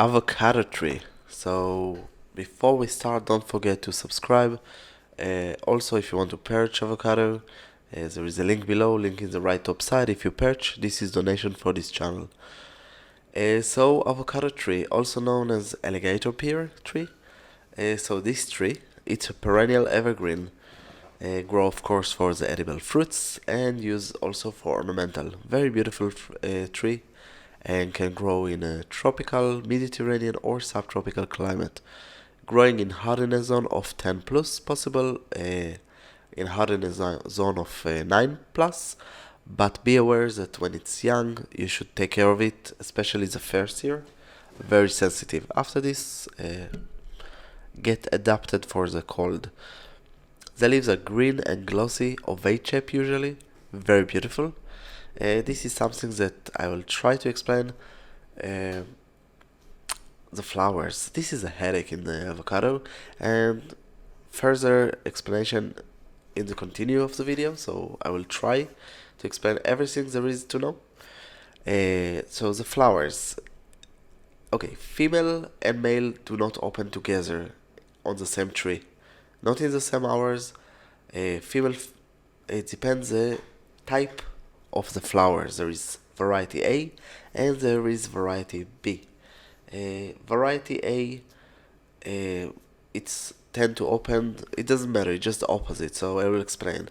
avocado tree. So before we start, don't forget to subscribe. Also, if you want to purchase avocado, there is a link below, link in the right top side. If you purchase, this is donation for this channel. So avocado tree, also known as alligator pear tree. So this tree, it's a perennial evergreen. Grow of course for the edible fruits and use also for ornamental. Very beautiful tree and can grow in a tropical, Mediterranean or subtropical climate. Growing in hardiness zone of 10 plus, possible in hardiness zone of 9 plus, but be aware that when it's young you should take care of it, especially the first year. Very sensitive. After this, get adapted for the cold. The leaves are green and glossy, ovate shape usually, very beautiful. This is something that I will try to explain. Uh, the flowers. This is a headache in the avocado, and further explanation in the continue of the video. So I will try to explain everything there is to know. So the flowers. Okay, female and male do not open together on the same tree, not in the same hours. Female, it depends the type of the flowers. There is variety A and there is variety B. Variety A, it's tend to open. It doesn't matter. It's just the opposite. So I will explain.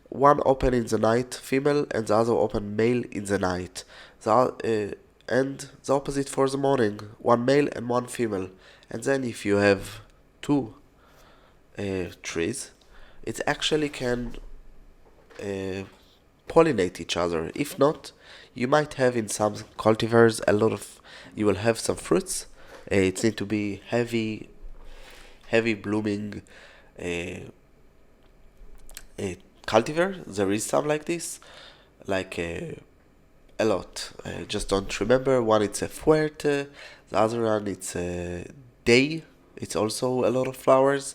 One open in the night, female, and the other open male in the night. And the opposite for the morning. One male and one female. And then if you have two trees, it actually can pollinate each other. If not, you might have in some cultivars a lot of. You will have some fruits. It need to be heavy blooming uh, cultivar. There is some like this, like a lot. I just don't remember. One it's a fuerte, the other one it's a day. It's also a lot of flowers.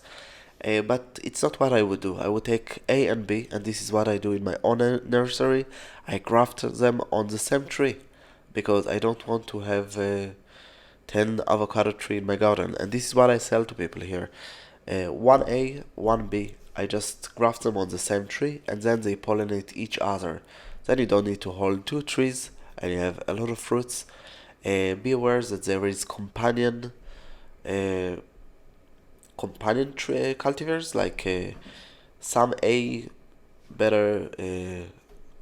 But it's not what I would do. I would take A and B, and this is what I do in my own nursery. I graft them on the same tree because I don't want to have 10 avocado tree in my garden. And this is what I sell to people here. One A, one B. I just graft them on the same tree, and then they pollinate each other. Then you don't need to hold two trees, and you have a lot of fruits. Be aware that there is uh, companion tree cultivars like some A better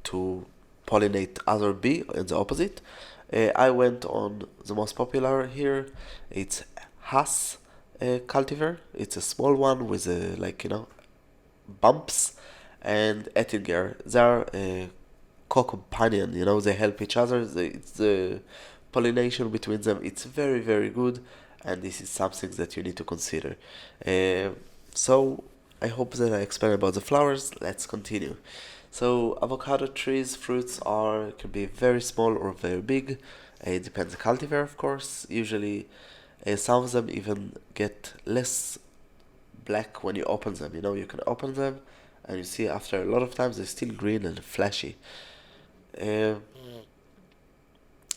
to pollinate other B and the opposite. I went on the most popular here. It's Hass cultivar. It's a small one with bumps, and Ettinger. They're co-companion. They help each other. It's the pollination between them. It's very very good, and this is something that you need to consider. So I hope that I explained about the flowers. Let's continue. So avocado trees, fruits are can be very small or very big. It depends the cultivar, of course. Usually, some of them even get less black when you open them. You can open them, and you see after a lot of times they're still green and flashy. Uh,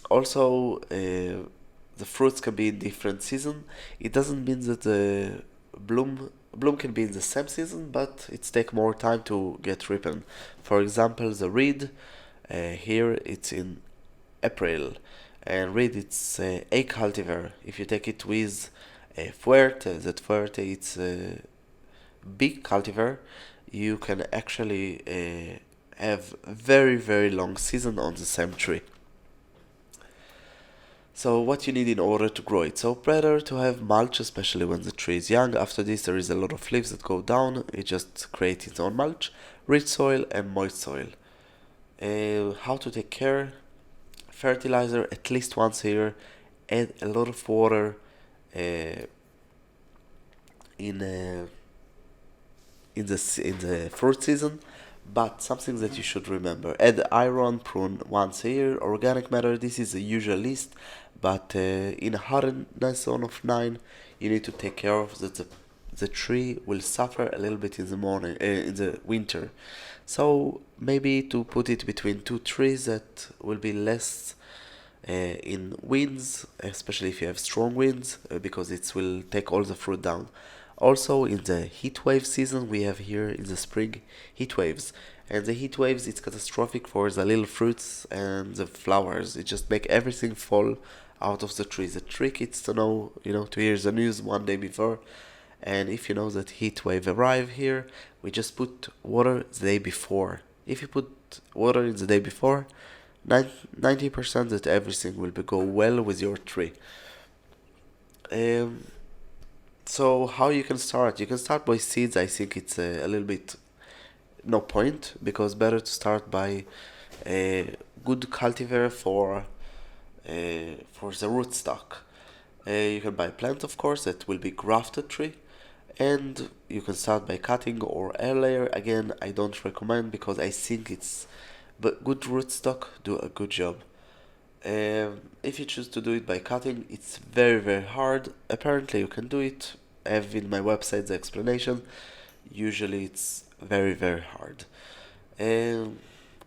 Also, the fruits can be in different season. It doesn't mean that the bloom can be in the same season, but it's take more time to get ripened. For example, the reed here it's in April, and reed it's a cultivar. If you take it with a fuerte, that fuerte it's a big cultivar, you can actually have very very long season on the same tree. So what you need in order to grow it. So better to have mulch, especially when the tree is young. After this there is a lot of leaves that go down. It just creates its own mulch. Rich soil and moist soil. How to take care. Fertilizer at least once a year. Add a lot of water uh, in in the fruit season. But something that you should remember: add iron, prune once a year, organic matter. This is the usual list, but in a hardness zone of 9, you need to take care of that. The tree will suffer a little bit in the morning, in the winter. So maybe to put it between two trees that will be less in winds, especially if you have strong winds, because it will take all the fruit down. Also, in the heat wave season, we have here in the spring heat waves, and the heat waves it's catastrophic for the little fruits and the flowers. It just make everything fall out of the tree. The trick is to know, to hear the news one day before, and if you know that heat wave arrive here, we just put water the day before. If you put water in the day before, 90% that everything will go well with your tree. Um, so how you can start? You can start by seeds. I think it's a little bit no point because better to start by a good cultivar for the rootstock. You can buy a plant, of course, that will be grafted tree, and you can start by cutting or air layer. Again, I don't recommend because I think it's but good rootstock do a good job. If you choose to do it by cutting, it's very very hard. Apparently, you can do it. I have in my website the explanation. Usually, it's very very hard. Um,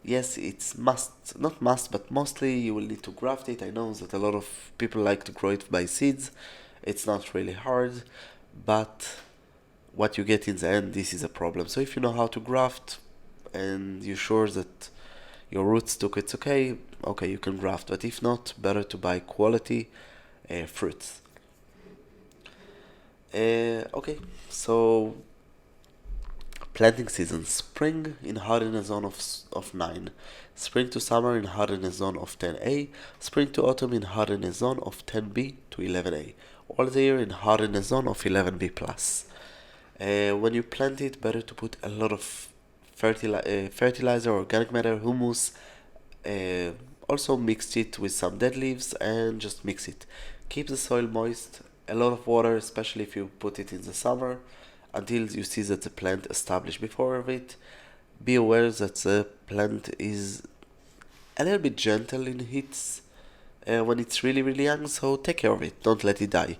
yes, it's must not must, but mostly you will need to graft it. I know that a lot of people like to grow it by seeds. It's not really hard, but what you get in the end, this is a problem. So if you know how to graft and you're sure that your roots took it's okay, okay, you can graft. But if not, better to buy quality fruits. Okay, so planting season: spring in hardiness zone of 9, spring to summer in hardiness zone of 10A, spring to autumn in hardiness zone of 10B to 11A, all the year in hardiness zone of 11B plus. When you plant it, better to put a lot of fertilizer, organic matter, humus. Uh, Also mix it with some dead leaves and just mix it. Keep the soil moist. A lot of water, especially if you put it in the summer, until you see that the plant established. Before of it, be aware that the plant is a little bit gentle in heats when it's really really young. So take care of it. Don't let it die.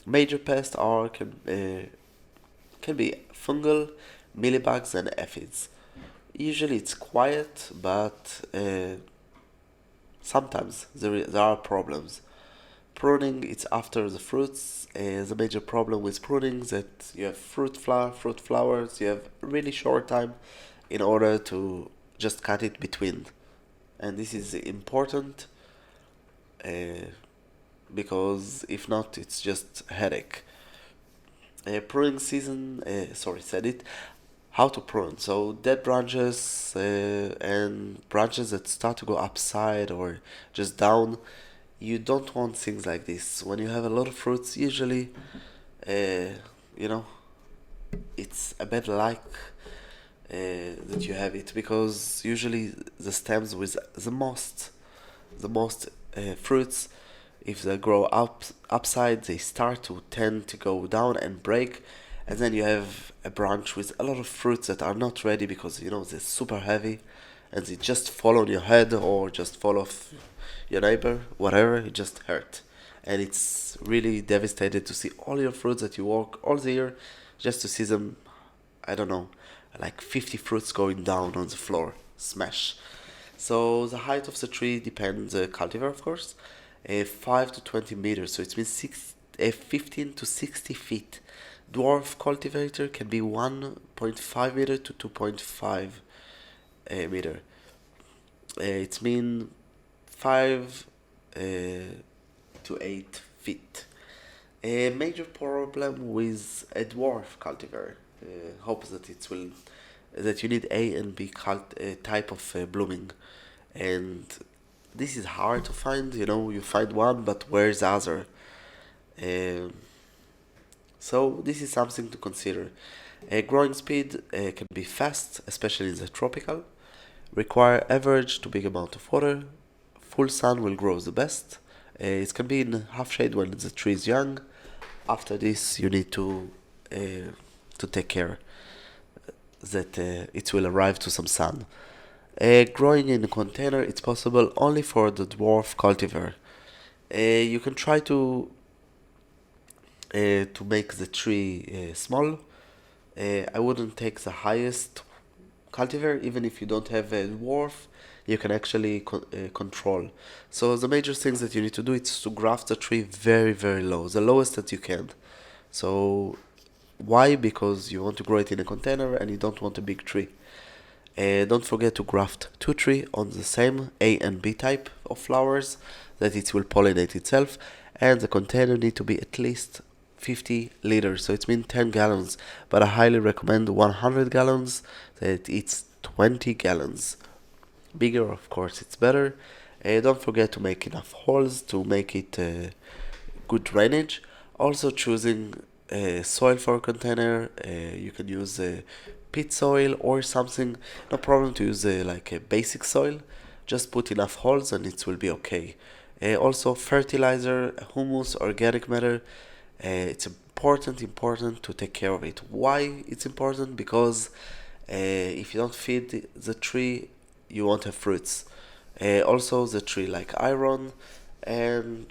Major pests can be fungal, mealybugs, and aphids. Usually it's quiet, but sometimes there are problems. Pruning, it's after the fruits. The major problem with pruning is that you have fruit flowers. You have really short time in order to just cut it between, and this is important uh, because if not, it's just a headache. Pruning season. Sorry, said it. How to prune? So dead branches and branches that start to go upside or just down. You don't want things like this. When you have a lot of fruits, usually, uh, you know, it's a bad luck that you have it because usually the stems with the most fruits, if they grow upside, they start to tend to go down and break, and then you have a branch with a lot of fruits that are not ready because they're super heavy, and they just fall on your head or just fall off your neighbor, whatever. It just hurt, and it's really devastated to see all your fruits that you work all the year, just to see them. I don't know, like 50 fruits going down on the floor, smash. So the height of the tree depends cultivar, of course, 5 to 20 meters. So it means 15 to 60 feet. Dwarf cultivator can be 1.5 meter to 2.5 meter. It's mean 5 to 8 feet. A major problem with a dwarf cultivar. Hopes that it will that you need A and B type of blooming, and this is hard to find. You find one, but where's the other? Um, so this is something to consider. Growing speed can be fast, especially in the tropical. Require average to big amount of water. Full sun will grow the best. It can be in half shade when the tree is young. After this, you need to take care that it will arrive to some sun. Growing in a container, it's possible only for the dwarf cultivar. You can try to make the tree small. I wouldn't take the highest cultivar, even if you don't have a dwarf. you can actually control. So the major things that you need to do is to graft the tree very, very low, the lowest that you can. So why? Because you want to grow it in a container and you don't want a big tree. Don't forget to graft two trees on the same A and B type of flowers, that it will pollinate itself, and the container need to be at least 50 liters, so it means 10 gallons, but I highly recommend 100 gallons, that it's 20 gallons. Bigger, of course, it's better. Don't forget to make enough holes to make it good drainage. Also, choosing soil for a container, you can use pit soil or something. No problem to use like a basic soil. Just put enough holes and it will be okay. Also, fertilizer, humus, organic matter. It's important to take care of it. Why it's important? Because if you don't feed the tree, you won't have fruits. Also, the tree like iron, and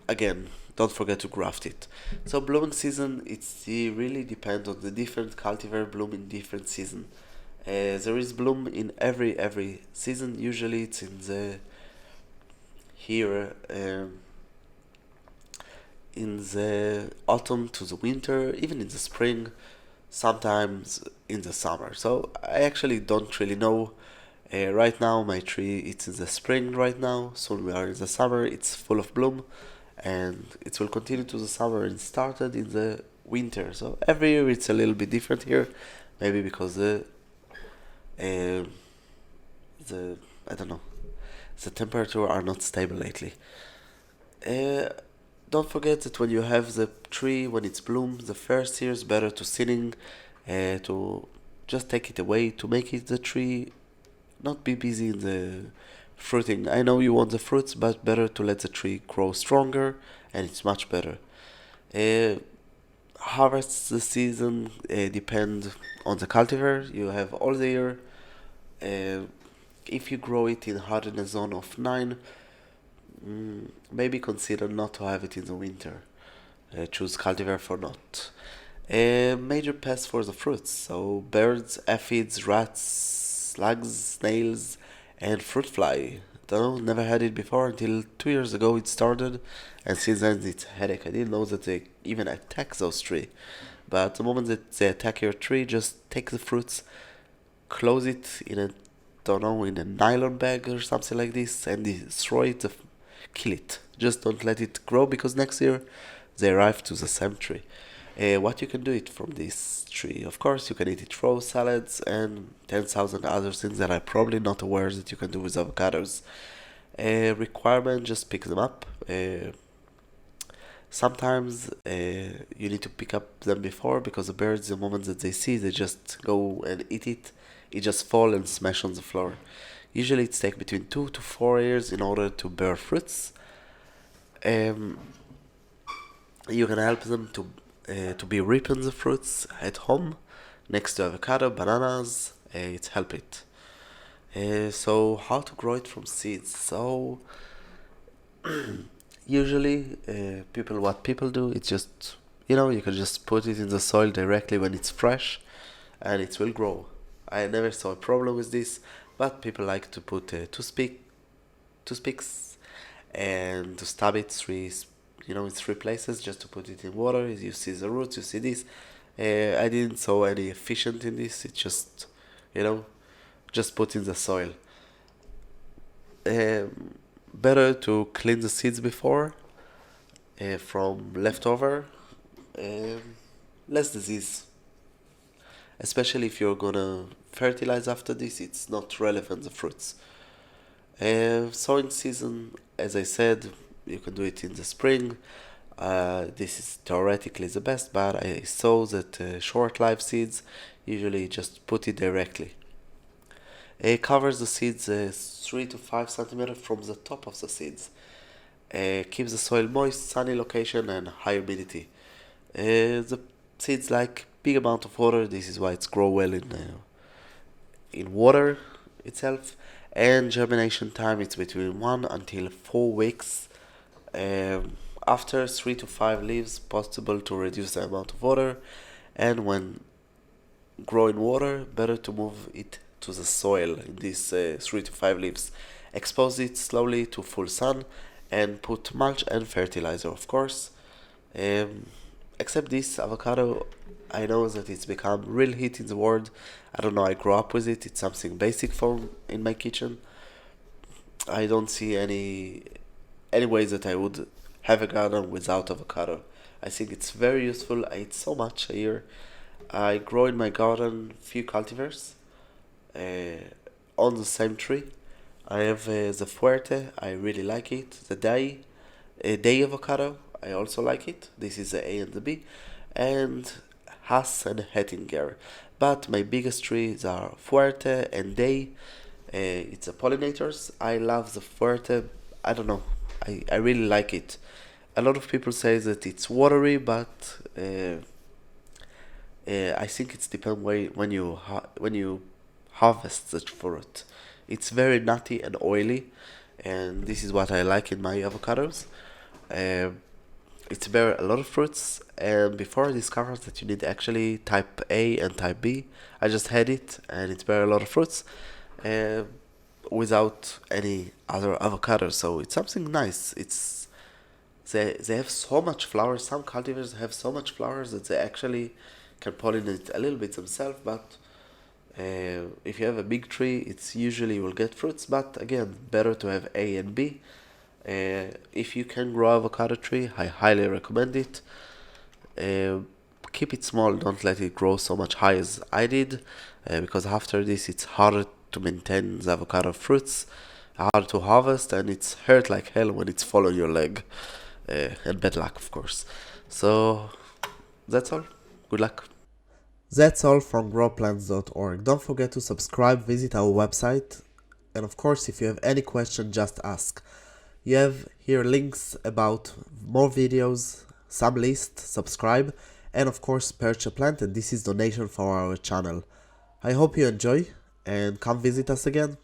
again, don't forget to graft it. So blooming season, it really depends on the different cultivar bloom in different season. There is bloom in every season. Usually, it's in the here. In the autumn to the winter, even in the spring, sometimes in the summer. So I actually don't really know. Right now, my tree it's in the spring right now. Soon we are in the summer. It's full of bloom, and it will continue to the summer and started in the winter. So every year it's a little bit different here. Maybe because uh, the I don't know, the temperature are not stable lately. Uh, don't forget that when you have the tree, when it's bloom, the first year is better to thinning, to just take it away, to make it the tree not be busy in the fruiting. I know you want the fruits, but better to let the tree grow stronger, and it's much better. Uh, Harvest the season depend on the cultivar. You have all the year. Uh, if you grow it in hardiness zone of 9, maybe consider not to have it in the winter. Choose cultivar for not. Major pests for the fruits, so birds, aphids, rats, slugs, snails, and fruit fly. Don't know, never had it before until 2 years ago it started, and since then it's a headache. I didn't know that they even attack those trees. But the moment that they attack your tree, just take the fruits, close it in a, don't know, in a nylon bag or something like this, and destroy it, kill it. Just don't let it grow, because next year they arrive to the same tree. What you can do it from this tree? Of course, you can eat it raw, salads, and 10,000 other things that I'm probably not aware that you can do with avocados. Requirement: just pick them up. Sometimes you need to pick up them before, because the birds, the moment that they see, they just go and eat it. It just fall and smash on the floor. Usually, it's take between 2 to 4 years in order to bear fruits. Um, you can help them to be ripen the fruits at home next to avocado, bananas. It help it. So how to grow it from seeds? So usually, what people do, it's just, you can just put it in the soil directly when it's fresh, and it will grow. I never saw a problem with this, but people like to put toothpicks and to stab it in 3 places, just to put it in water. You see the roots, you see this. I didn't saw any efficient in this. It's just, you know, just put in the soil. Um, Better to clean the seeds before from leftover. Um, Less disease, especially if you're gonna fertilize after this. It's not relevant the fruits. Sowing season, as I said, you can do it in the spring. This is theoretically the best, but I saw that short life seeds usually just put it directly. It covers the seeds 3 to 5 centimeters from the top of the seeds. Keeps the soil moist, sunny location, and high humidity. The seeds like big amount of water. This is why it's grow well in water itself. And germination time, it's between 1 until 4 weeks. After 3 to 5 leaves, possible to reduce the amount of water. And when grow in water, better to move it to the soil in these 3 to 5 leaves. Expose it slowly to full sun and put mulch and fertilizer, of course. Um, Except this avocado, I know that it's become real hit in the world. I don't know, I grew up with it. It's something basic for in my kitchen. I don't see any ways that I would have a garden without avocado. I think it's very useful. I eat so much a year. I grow in my garden few cultivars uh, on the same tree. I have the Fuerte, I really like it. The Day avocado, I also like it. This is the A and the B. And Hass and Hettinger. But my biggest trees are Fuerte and Day. It's a pollinators. I love the Fuerte. I don't know. I really like it. A lot of people say that it's watery, but I think it's depend when you harvest the fruit. It's very nutty and oily, and this is what I like in my avocados. Um it's bear a lot of fruits, and before I discovered that you need actually type A and type B, I just had it, and it bear a lot of fruits, uh, without any other avocados. So it's something nice. They have so much flowers. Some cultivars have so much flowers that they actually can pollinate a little bit themselves. But if you have a big tree, it's usually you will get fruits. But again, better to have A and B. If you can grow avocado tree, I highly recommend it. Uh, Keep it small. Don't let it grow so much high as I did, because after this it's harder to maintain the avocado fruits, hard to harvest, and it's hurt like hell when it's fall on your leg, and bad luck, of course. So that's all. Good luck. That's all from growplants.org. Don't forget to subscribe, visit our website, and of course, if you have any question, just ask. You have here links about more videos, some lists, subscribe, and of course, purchase a plant, and this is donation for our channel. I hope you enjoy, and come visit us again.